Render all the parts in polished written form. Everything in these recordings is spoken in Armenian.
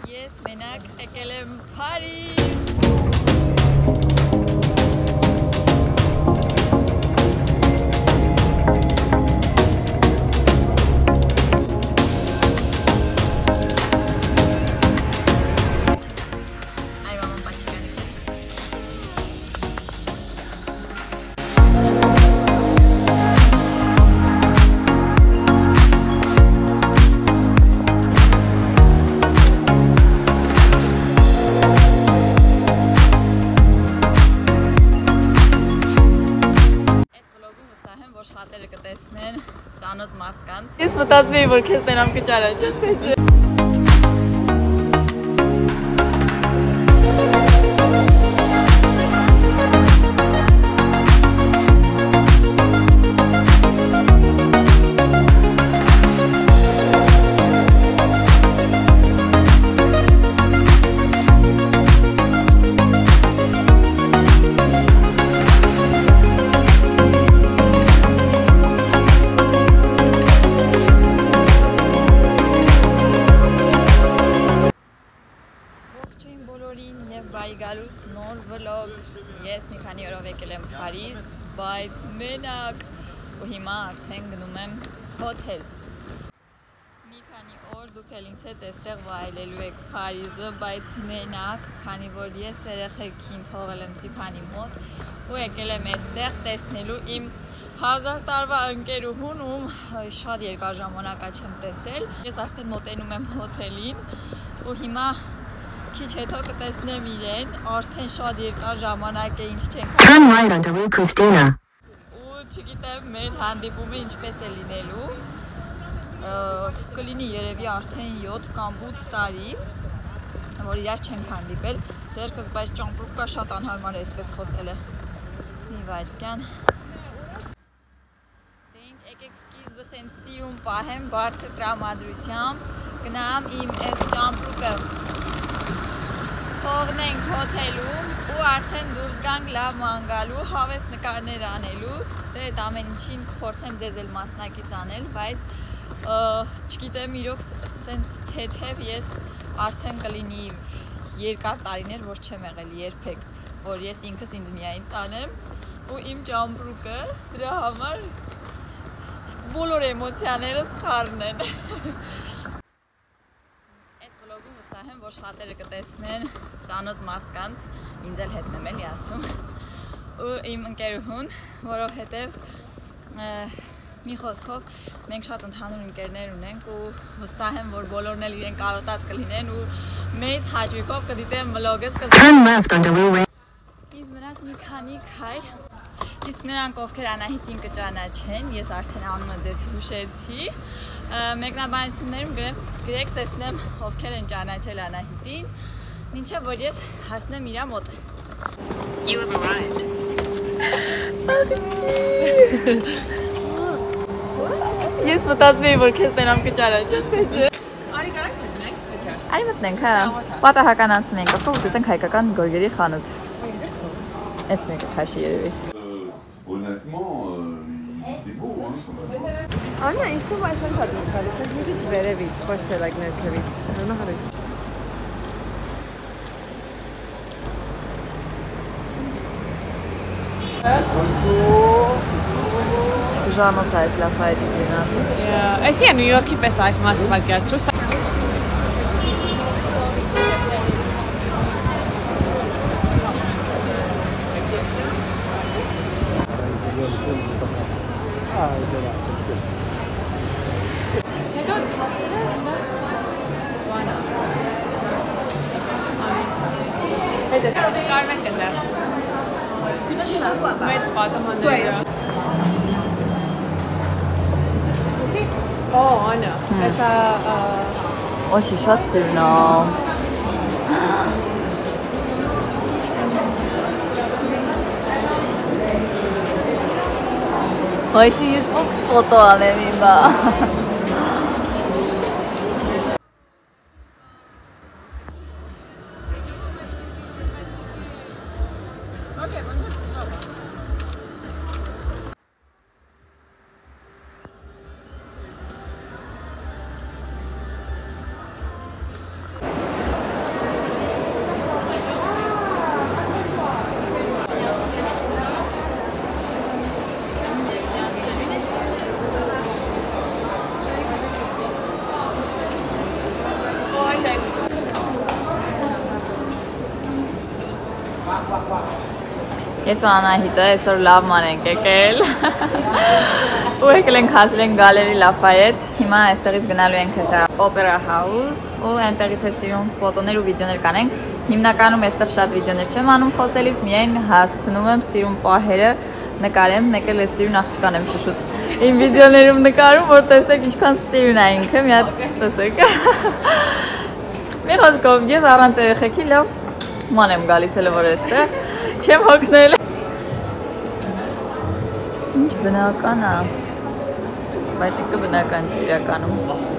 Ես մենակ եկել եմ Փարիզ։ Շատերը կտեսնեն ծանոթ մարդկանց։ Ես մտածում էի, որ քեզ տենամ կճարա, չէ՞։ Գալուս նոր վլոգ, ես մի քանի օրով եկել եմ Փարիզ, բայց մենակ ու հիմա արդեն գնում եմ հոթել։ Մի քանի օր դուք էլ ինձ հետ այստեղ վայելելու եք Փարիզը, բայց մենակ, քանի որ ես երեխեքին թողել եմ Սիփանի մոտ ու եկել եմ այստեղ տեսնելու իմ 1000 տարվա ընկերուհուն, ում շատ երկար ժամանակ չեմ տեսել։ Ես արդեն մոտենում եմ հոթելին ու հիմա քիչ հետո կտեսնեմ իրեն, արդեն շատ երկար ժամանակ է ինչ չենք Turn ու չգիտեմ մեր հանդիպումը ինչպես է լինելու, կլինի երևի արդեն 7 կամ 8 տարի, որ իրար չենք հանդիպել, ձերքս բայց ճամպրուկա շատ անհարմար է այսպես խոսելը, մի վայրկյան, դե ինչ եկեք սկիզբը սենց սիրում պահեմ բարձր տրամադրությամբ, գնամ իմ այս ճամպրուկը թողնենք հոթելում ու արդեն դուրս գանք լավ ման գալու, հավես նկարներ անելու, դե այդ ամեն ինչին կփորձեմ ձեզ էլ մասնակից անել, բայց չգիտեմ իրոք սենց թեթև ես արդեն կլինի երկար տարիներ, որ չեմ եղել երբեք, որ ես ինքս ինձ միայն տանեմ ու իմ ճամպրուկը դրա համար բոլոր էմոցիաներս խառնեն։ Վստահ եմ, որ շատերը կտեսնեն ծանոթ մարդկանց, ինձ էլ հետն եմ էլի ասում, ու իմ ընկերուհուն, որովհետև մի խոսքով մենք շատ ընդհանուր ընկերներ ունենք ու վստահ եմ, որ բոլորն էլ իրեն կարոտած կլինեն ու մեծ հաճույքով կդիտեմ վլոգս Ինձ մնաց մի քանի քայլ, իսկ նրանք ովքեր Անահիտին կճանաչեն, ես արդեն անունը ձեզ հուշեցի, մեկնաբանություններում գրեք տեսնեմ ովքեր են ճանաչել Անահիտին, մինչև որ ես հասնեմ իրա մոտ։ You have arrived. Ես մտածում էի, որ քեզ տենամ կճարա, չէ՞։ Արի կարանք մտնենք։ Արի մտնենք, հա։ Պատահական անցնենք, ապա գտենք հայկական գորգերի խանութ։ Այս մեկը քաշի երևի։ Honnêtement, il est beau, hein. Անա, ինձ թվում է այսպես հատուկ գալիս, այս միտից վերևից, ոչ թե like ներքևից։ Հնա հարից։ Ժանոց այս լաֆայետի գնացը։ Էսի է Նյու Յորքի պես այս մասը պատկերացրու։ Մեծ պատամանները։ Օ, Անա, էսա Очень շատ սիրնամ։ Այսի ես ֆոտո անեմ իմա։ Ես ու Անահիտը այսօր լավ ման ենք եկել ու եկել ենք հասել ենք Գալերի Լաֆայետ հիմա այստեղից գնալու ենք հեսա Opera House ու այնտեղից է սիրուն ֆոտոներ ու վիդեոներ կանենք հիմնականում այստեղ շատ վիդեոներ չեմ անում խոսելիս միայն հասցնում եմ սիրուն պահերը նկարեմ մեկ էլ է սիրուն աղջկան եմ շուշուտ իմ վիդեոներում նկարում որ տեսնեք ինչքան սիրուն է ինքը մի հատ տեսեք մի խոսքով ես առանց երեխեքի լավ ման եմ գալիս էլ որ այստեղ չեմ հոգնել ինչ բնական է բայց ինքը բնական չի իրականում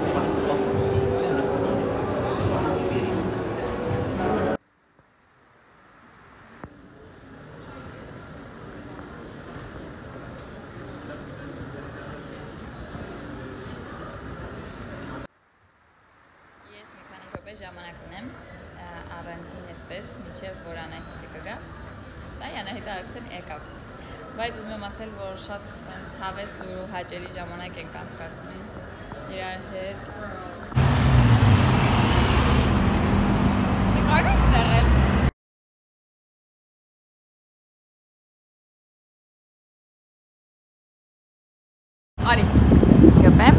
ժամանակ ունեմ առանձին այսպես միջև որ Անահիտը կգա դա Անահիտը արդեն եկավ բայց ուզում եմ ասել որ շատ սենց հավես ու հաճելի ժամանակ ենք անցկացնում իրար հետ նկարում եք ստեղել արի գպեմ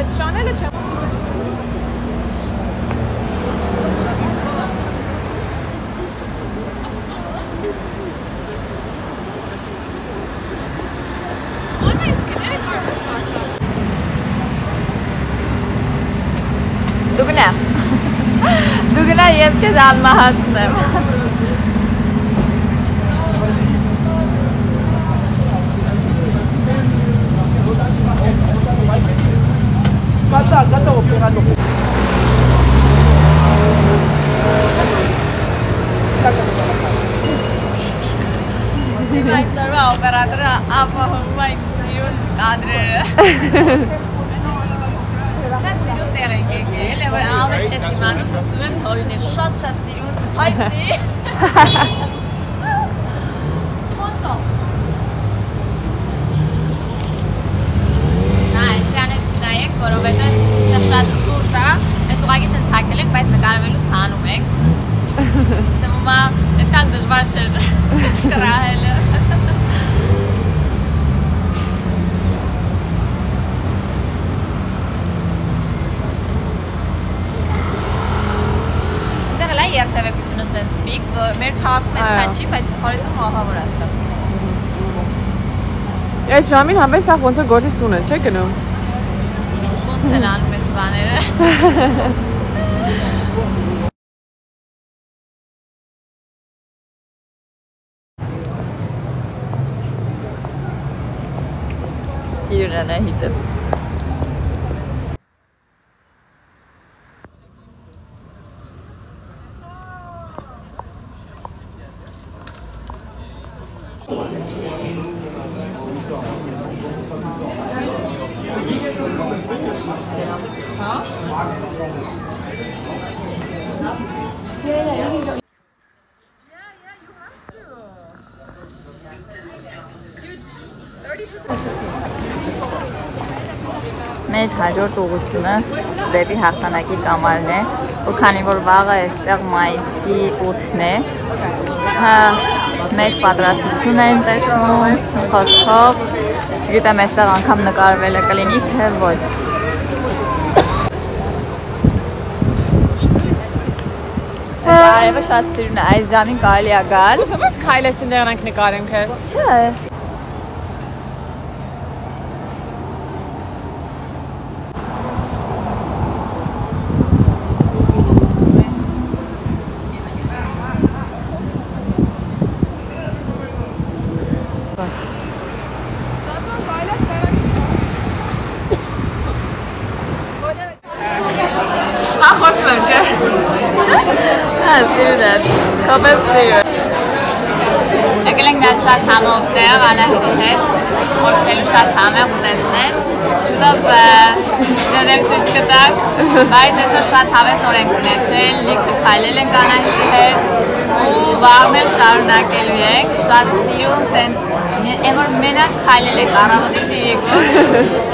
Այդ շանելը չեմ Դու գնա ես քեզ անմահացնեմ Gata operando. Այսօրվա օպերատորը ապահովում է սիրուն կադրերը շատ սիրուն տեղ եք եկել և ամեն չես իմանում զսում ես հորին է շատ սիրուն հայտնի որովհետև այստեղ շատ սուրտ է, այս ուղղակի սենց հագել ենք, բայց նկարվելուց հանում ենք։ Ստվում է, այդքան դժվար չէր կռահելը։ Այդտեղ էլ է երթևեկությունը սենց պիկ, մեր քաղաքում այդքան չի, բայց խորիզում ահավոր է ստեղ։ Այս ժամին համես սաղ ոնց է գործից տուն է, չէ գնում։ Են անում ես բաները Սիրուն Անահիտը Մեր հաջորդ ուղղությունը դեպի հաղթանակի կամարն է ու քանի որ վաղը այստեղ մայիսի 8-ն է մեծ պատրաստություն են տեսնում խոսքով չգիտեմ այստեղ անգամ նկարվելը կլինի թե ոչ Այևը շատ սիրուն է այս ժամին կարելի է գալ Ուսում ես քայլես ներանք նկարեմ քեզ Չէ Եկել ենք միատ շատ համով տեղ Անահիտի հետ, որսելու շատ համեղ ուտեսներ, շուտով դեդեմ ցույց կտակ, բայց այսօր շատ հավես օր ենք ունեցել, լիքը քայլել ենք Անահիտի հետ, ու վաղներ շարունակելու ենք, շատ սիրուն, սենց որ մենակ քայլել եք առավոտից երեկոք,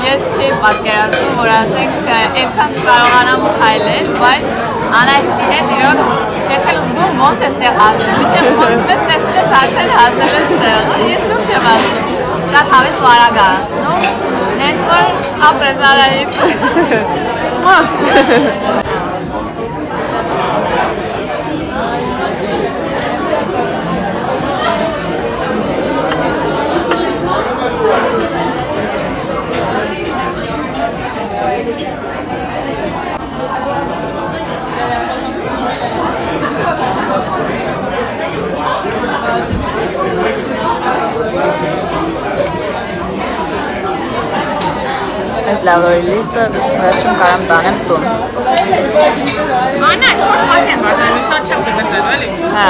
ես չէի պատկերացնում, որ ասենք այդքան կարողանամ քայլել, բայց Անահիտի հետ իրոք չես էլ զգում ոնց ես տեղ հասնում, միջև խոսում ես տեսնես արդեն հասել ես տեղ, ես լուք չեմ ասում, շատ հավես վարագ ասնում, նենց որ ապրես Անահիտ։ Այս լավորի լիստը վերջում կարամ տանեմ տուն։ Անա, 4 մասի են բաժանել, շատ չեմ գտնելու, էլի։ Հա։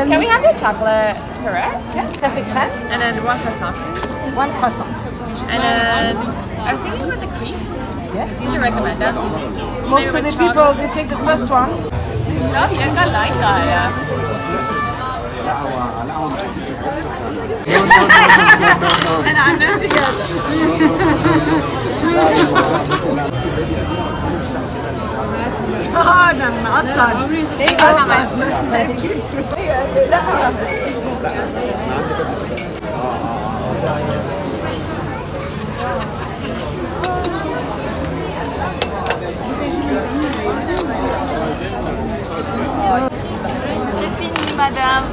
Can we have the chocolate correct? Yeah, perfect crème. And then 1 croissant. 1 croissant. And then I was thinking about the crepes. Yes. These are recommended. Most of the people, they take the first one. Stop, you're not like that, yeah. And I'm not together. Aslan. C'est fini, madame.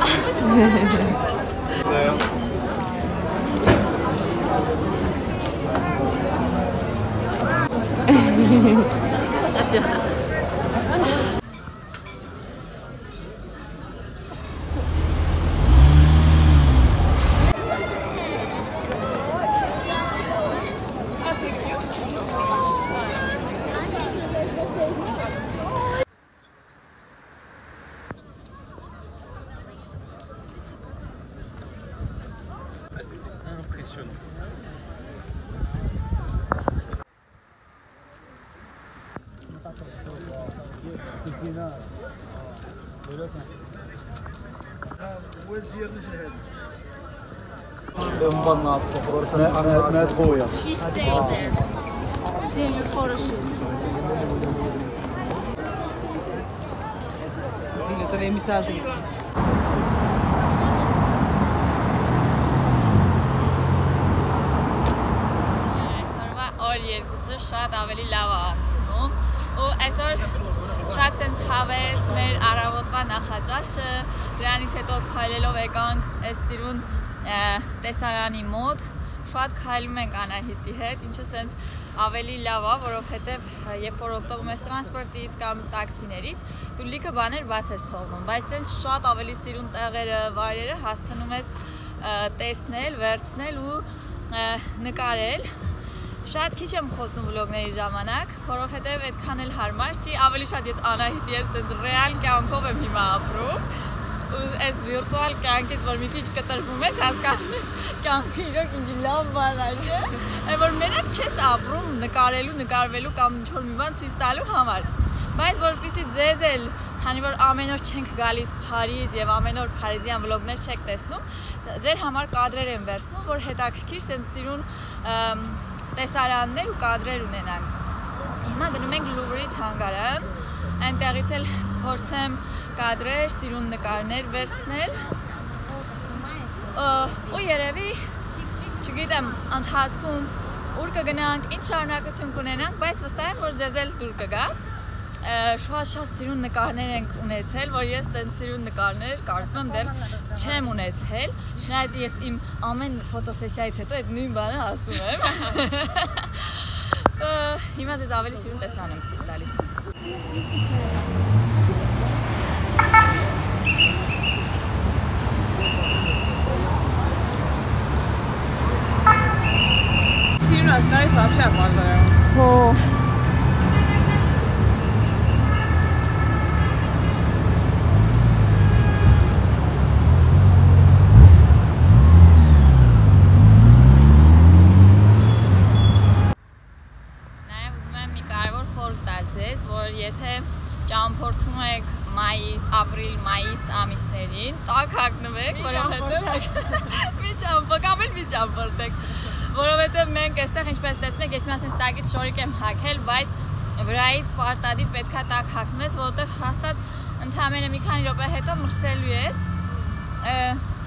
Ça c'est vrai. She's staying there. Doing your photo shoot. Այսօրվա օր երկուսը շատ ավելի լավ է անցնում ու այսօր շատ սենց հավես մեր առավոտվա նախաճաշը, դրանից հետո քայլելով եկանք այս սիրուն տեսարանի մոտ, շատ քայլում ենք Անահիտի հետ, ինչը սենց ավելի լավ է, որովհետև երբ որ օգտվում ես տրանսպորտից կամ տաքսիներից, դու լիքը բաներ բաց ես թողնում, բայց սենց շատ ավելի սիրուն տեղերը, վայրերը հասցնում ես տեսնել, վերցնել ու նկարել։ Շատ քիչ եմ խոսում վլոգների ժամանակ, որովհետև այդքան էլ հարմար չի, ավելի շատ ես Անահիտի հետ սենց ռեալ կյանքով եմ հիմա ապրում ու այս վիրտուալ կյանքից, որ մի քիչ կտրվում ես, հասկանում ես կյանքը իրոք ինչ լավ բան է, չէ՞, այն որ մենակ չես ապրում նկարելու, նկարվելու կամ ինչ-որ մի բան ցույց տալու համար, բայց որպեսզի ձեզ էլ, քանի որ ամեն օր չենք գալիս Փարիզ եւ ամեն օր փարիզյան վլոգներ չեք տեսնում, ձեր համար կադրեր եմ վերցնում, որ հետաքրքիր սենց սիրուն տեսարաններ ու կադրեր ունենանք։ Հիմա գնում ենք Լուվրի թանգարան, այնտեղից էլ փորձեմ կադրեր, սիրուն նկարներ վերցնել ու երևի, չգիտեմ, ընթացքում ուր կգնանք, ինչ շարունակություն կունենանք, բայց վստահ եմ, որ ձեզ էլ դուր կգա։ Շատ սիրուն նկարներ ենք ունեցել, որ ես տենց սիրուն նկարներ կարծում եմ դեռ չեմ ունեցել, չնայած ես իմ ամեն ֆոտոսեսիայից հետո այդ նույն բանը ասում եմ։ Հիմա ձեզ ավելի սիրուն տեսարան եմ ցույց տալիս։ Սիրուն ասնայս вообще базара. Հո։ Նաև ուզում եմ մի կարևոր խորհուրդ տալ ձեզ, որ եթե ճամփորդում եք մայիս, ապրիլ, մայիս ամիսներին, տաք հագնվեք, որովհետև մի ճամփորդեք, որովհետև մենք այստեղ ինչպես տեսնում եք, ես մասից տակից շորիկ եմ հագել, բայց վրայից պարտադիր պետքա տակ հագնես, որովհետև հաստատ ընդամենը մի քանի րոպե հետո մրսելու ես։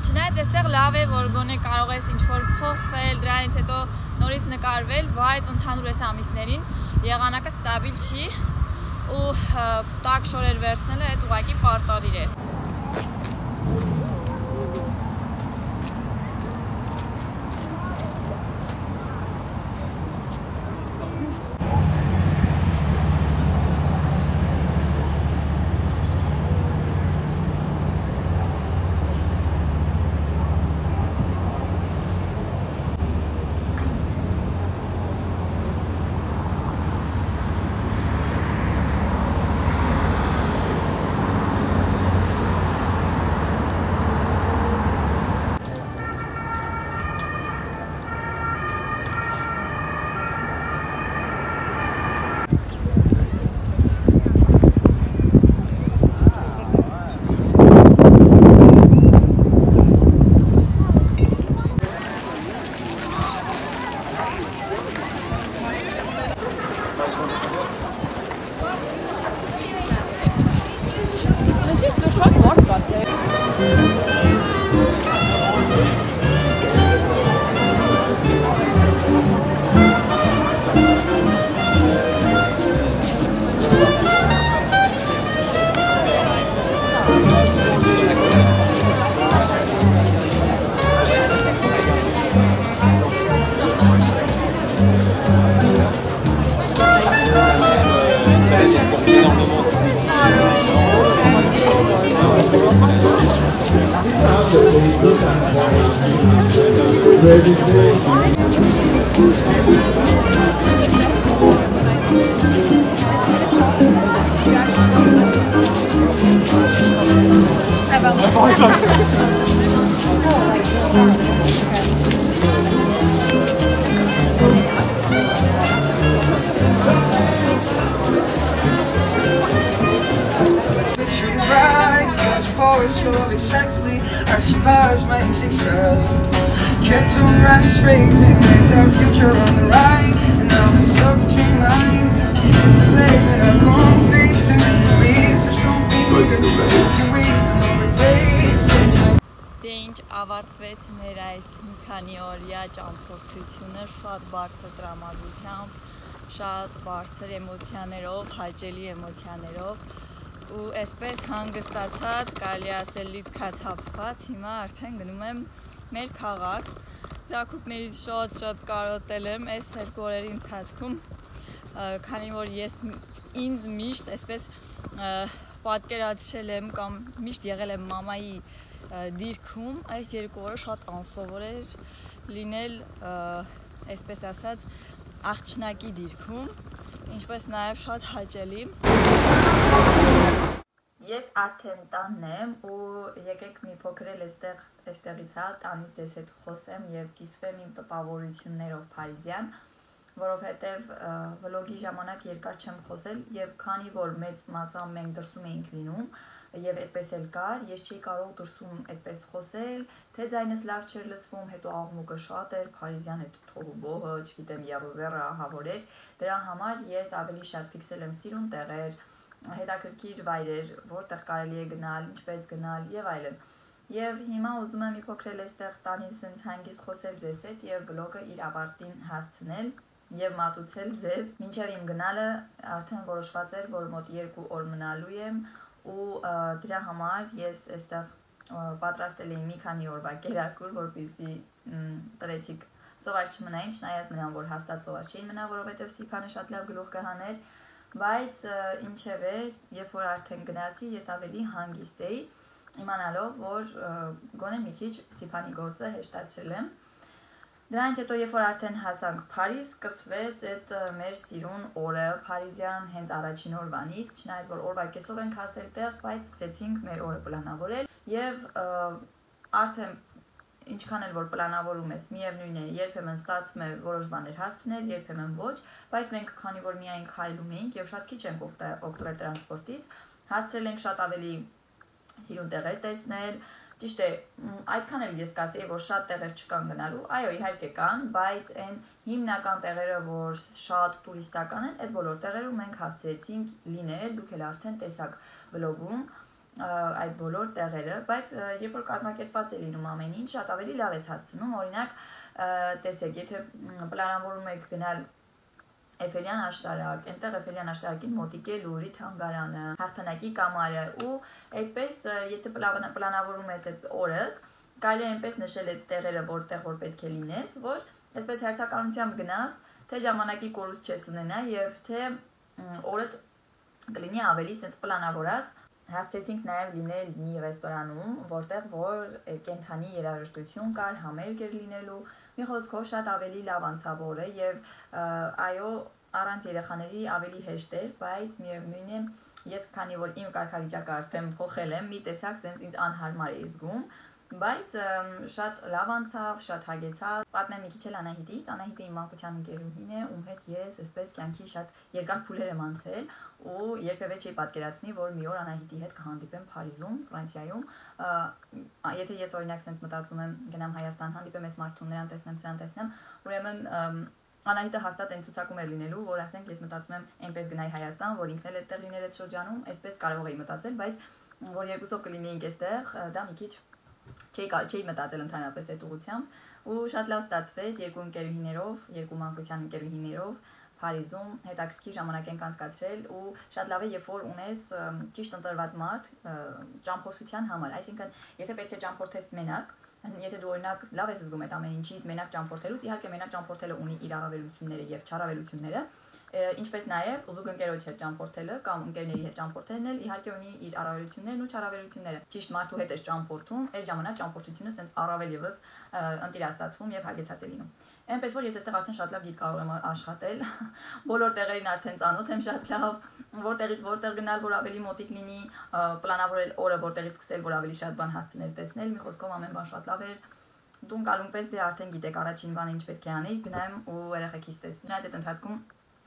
Չնայած այստեղ լավ է, որ գոնե կարող ես ինչ-որ փոխվել, դրանից հետո նորից նկարվել, բայց ընդհանուր այս ամիսներին եղանակը ստաբիլ չի ու տաք շորեր վերցնելը այդ ուղղակի պարտադիր է։ Exactly, I suppose makes it so. Kept on running straight and with our future on the right. And now it's up to mine. Living our own face and memories of something so can we replace it. Դե ինչ ավարտվեց մեր այս մի քանի օրյա ճամփորդությունը շատ բարձր տրամադրությամբ, շատ բարձր էմոցիաներով, հաճելի էմոցիաներով ու այսպես հանգստացած, կարելի ասել լիցքաթափված, հիմա արդեն գնում եմ մեր քաղաք։ Ձագուկներից շատ կարոտել եմ այս երկու օրերի ընթացքում, քանի որ ես ինձ միշտ այսպես պատկերացրել եմ կամ միշտ եղել եմ մամայի դիրքում, այս երկու օրը շատ անսովոր էր լինել, այսպես ասած, աղջնակի դիրքում, ինչպես նաև շատ հաճելի։ Ես արդեն տանն եմ ու եկեք մի փոքր էլ այստեղից տանից ձեզ հետ խոսեմ եւ կիսվեմ իմ տպավորություններով Փարիզյան, որովհետեւ վլոգի ժամանակ երկար չեմ խոսել եւ քանի որ մեծ մասամբ մենք դրսում էինք լինում եւ այդպես էլ կար, ես չէի կարող դրսում այդպես խոսել, թե ձայնս լավ չէր լսվում, հետո աղմուկը շատ էր, Փարիզյան այդ թողուբոհը, չգիտեմ, երուզերը ահավոր էր, դրա համար ես ավելի շատ ֆիքսել եմ սիրուն տեղեր, հետաքրքիր վայրեր, որտեղ կարելի է գնալ, ինչպես գնալ եւ այլն։ Եվ հիմա ուզում եմ մի փոքր այստեղ տանից sense հանգիստ խոսել ձեզ հետ եւ վլոգը իր ավարտին հասցնել եւ մատուցել ձեզ։ Մինչեւ իմ գնալը արդեն որոշված էր, որ մոտ 2 օր մնալու եմ ու դրա համար ես այստեղ պատրաստել էի մի քանի օրվա կերակուր, որպեսզի տրեցիկ սոված չմնային, չնայած նրան, որ հաստատ սոված չէին մնա, որովհետեւ Սիփանը շատ լավ գլուխ կհաներ, բայց ինչևէ, երբ որ արդեն գնացի, ես ավելի հանգիստ էի, իմանալով, որ գոնե մի քիչ Սիփանի գործը հեշտացրել եմ։ Դրանից հետո երբ որ արդեն հասանք Փարիզ, սկսվեց այդ մեր սիրուն օրը Փարիզյան հենց առաջին օրվանից, չնայած որ օրվա կեսով ենք հասել տեղ, բայց սկսեցինք մեր օրը պլանավորել եւ արդեն ինչքան էլ որ պլանավորում ես, միևնույն է, երբեմն ստացվում է որոշ բաներ հասցնել, երբեմն ոչ, բայց մենք քանի որ միայն քայլում էինք եւ շատ քիչ ենք օգտվել տրանսպորտից, հասցրել ենք շատ ավելի սիրուն տեղեր տեսնել։ Ճիշտ է, այդքան էլ ես կասեի, որ շատ տեղեր չկան գնալու, այո, իհարկե կան, բայց այն հիմնական տեղերը, որ շատ տուրիստական են, այդ բոլոր տեղերում մենք հասցրեցինք լինել, դուք էլ արդեն տեսաք վլոգում այդ բոլոր տեղերը, բայց երբ որ կազմակերպված է լինում ամեն ինչ, շատ ավելի լավ է հասցնում, օրինակ, տեսեք, եթե պլանավորում եք գնալ Էֆելյան աշտարակ, այնտեղ Էֆելյան աշտարակին մոտիկ է Լուվրի թանգարանը, հաղթանակի կամարը ու այդպես եթե պլանավորում ես այդ օրը, կարելի է այնպես նշել այդ տեղերը, որտեղ որ պետք է լինես, որ այսպես հերթականությամբ գնաս, թե ժամանակի կորուստ չես ունենա եւ թե օրդ կլինի ավելի sense պլանավորած։ Հասցրեցինք նաև լինել մի ռեստորանում, որտեղ որ կենթանի երաժշտություն կար, համերգ էր լինելու, մի խոսքով շատ ավելի լավ անցավ օրը եւ այո, առանց երեխաների ավելի հեշտ էր, բայց միևնույն է, ես քանի որ իմ կարգավիճակը արդեն փոխել եմ, մի տեսակ sense ինձ անհարմար էի զգում, բայց շատ լավ անցավ, շատ հագեցավ։ Պատմեմ մի քիչ էլ Անահիտից, Անահիտը իմ մանկության ընկերուհին է, ում հետ ես այսպես կյանքի շատ երկար փուլեր եմ անցել ու երբևէ չի պատկերացնի, որ մի օր Անահիտի հետ կհանդիպեմ Փարիզում, Ֆրանսիայում։ Եթե ես օրինակ sense մտածում եմ գնամ Հայաստան, հանդիպեմ այս մարդուն, նրան տեսնեմ, սրան տեսնեմ, ուրեմն Անահիտը հաստատ այն ցուցակում էր լինելու, որ ասենք ես մտածում եմ այնպես գնայի Հայաստան, որ ինքն էլ այդտեղ լիներ այդ շրջանում, այսպես կարող էի մտածել, բայց որ երկուսով կլինեինք այստեղ, դա մի քիչ չի մտածել ընդհանրապես այդ ուղղությամբ ու շատ լավ ստացվեց երկու ընկերուհիներով, երկու մանկության ընկերուհիներով Փարիզում հետաքրքիր ժամանակ ենք անցկացրել ու շատ լավ է երբ որ ունես ճիշտ ընտրված մարդ ճամփորդության համար, այսինքն եթե պետք է ճամփորդես մենակ, եթե դու օրինակ լավ ես զգում այդ ամեն ինչից մենակ ճամփորդելուց, իհարկե մենակ ճամփորդելը ունի իր առավելությունները եւ չառավելությունները, ինչպես նաև ուզուկ ընկերոջ հետ ճամփորդելը կամ ընկերների հետ ճամփորդելն էլ իհարկե ունի իր առավելություններն ու չառավելությունները։ Ճիշտ մարդու հետ ես ճամփորդում, այդ ժամանակ ճամփորդությունը sense առավել եւս ընտիրաստացվում եւ հագեցած է լինում։ Այնպես որ ես այստեղ արդեն շատ լավ գիտ կարող եմ աշխատել, բոլոր տեղերին արդեն ծանոթ եմ շատ լավ, որտեղից որտեղ գնալ, որ ավելի մոտիկ լինի, պլանավորել օրը որտեղից սկսել, որ ավելի շատ բան հասցնել տեսնել, մի խոսքով ամեն բան շատ լավ էր։ Դու կալումպես դե արդեն գիտեք առաջին բանը ինչ պետք է անեի, գնայեմ ու երեխեքից տեսնեմ։ Այդ ընթացքում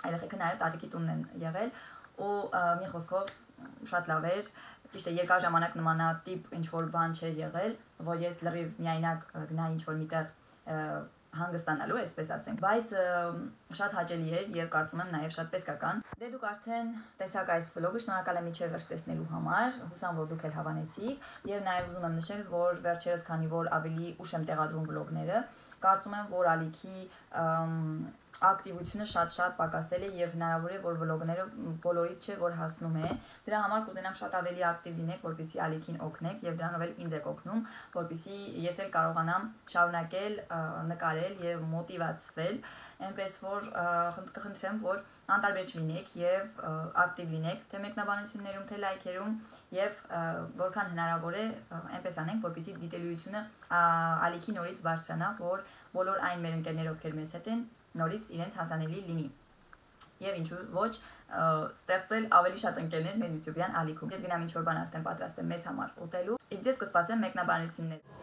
երեխեքը նաև տատիկի տունն են եղել ու մի խոսքով շատ լավ էր, ճիշտ է երկար ժամանակ նմանատիպ ինչ որ բան չէր եղել, որ ես լրիվ միայնակ գնայի ինչ որ միտեղ հանգստանալու, այսպես ասենք, բայց շատ հաճելի էր եւ կարծում եմ նաեւ շատ պետքական։ Դե դուք արդեն տեսաք այս վլոգը, շնորհակալ եմ իջև վերջ տեսնելու համար, հուսամ որ դուք էլ հավանեցիք եւ նաեւ ուզում եմ նշել, որ վերջերս քանի որ ավելի ուշ եմ տեղադրում վլոգները, կարծում եմ որ ալիքի ակտիվությունը շատ պակասել է եւ հնարավոր է որ վլոգները բոլորից չէ որ հասնում է դրա համար կուզենամ շատ ավելի ակտիվ լինեք որպեսզի ալիքին օգնեք եւ դրանով էլ ինձ եք օգնում որպեսզի ես էլ կարողանամ շարունակել նկարել եւ մոտիվացվել այնպես որ կխնդրեմ որ անտարբեր չլինեք եւ ակտիվ լինեք թե մեկնաբանություններում թե լայքերում եւ որքան հնարավոր է այնպես անենք որպեսզի դիտելիությունը ալիքի նորից բարձրանա որ բոլոր այն մեր ընկերներ ովքեր մեզ հետ են նորից իրենց հասանելի լինի եւ ինչու ոչ ստեղծել ավելի շատ ընկերներ մեր YouTube-յան ալիքում։ Ես գնամ ինչ որ բան արդեն պատրաստ եմ մեզ համար ուտելու։ Իսկ ես կսպասեմ մեկնաբանություններ։